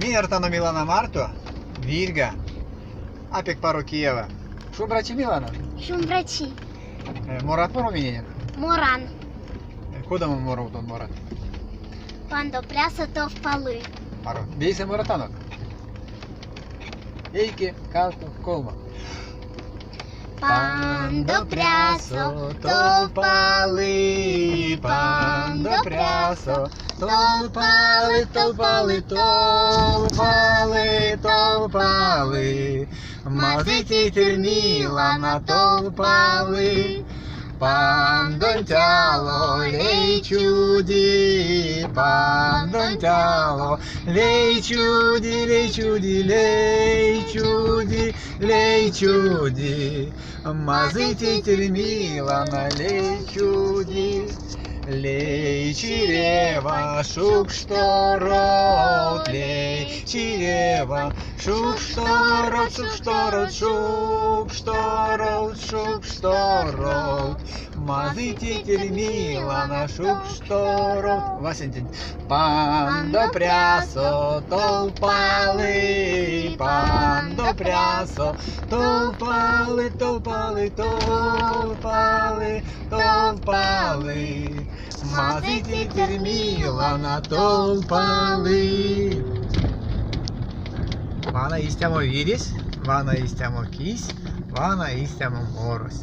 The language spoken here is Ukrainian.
Мінертано Мілана Марто, Вільга, Апік Паро Києва. Що, браті Мілана? Шумбрачи. Морат Моромінін. Моран. Куди ми моров тут Морат? Пандо прясо то впали. Маро. Бійся Моратанок. Ейки, калку, колма. Пандо прясо то впали. Пандо прясо то впали, то впали, то впали, то впали. Мазиті терміла на то впали. Пандонтяло, лей чуді, пандонтяло, лей чуді, лей чуді, лей чуді, лей чуді. Мазиті терміла на лей чуді. Лей чирева, шук шторот, лей чирева, шук шторот, шук шторот, шук шторот, шук шторот. Мазити термила на шук шторот. Васентин. Пандо прясо, толпали, пандо прясо, толпали, толпали, толпали, толпали. Мазити терміла на толпали. Вана істямо віріс, вана істямо кісь, вана істямо морось.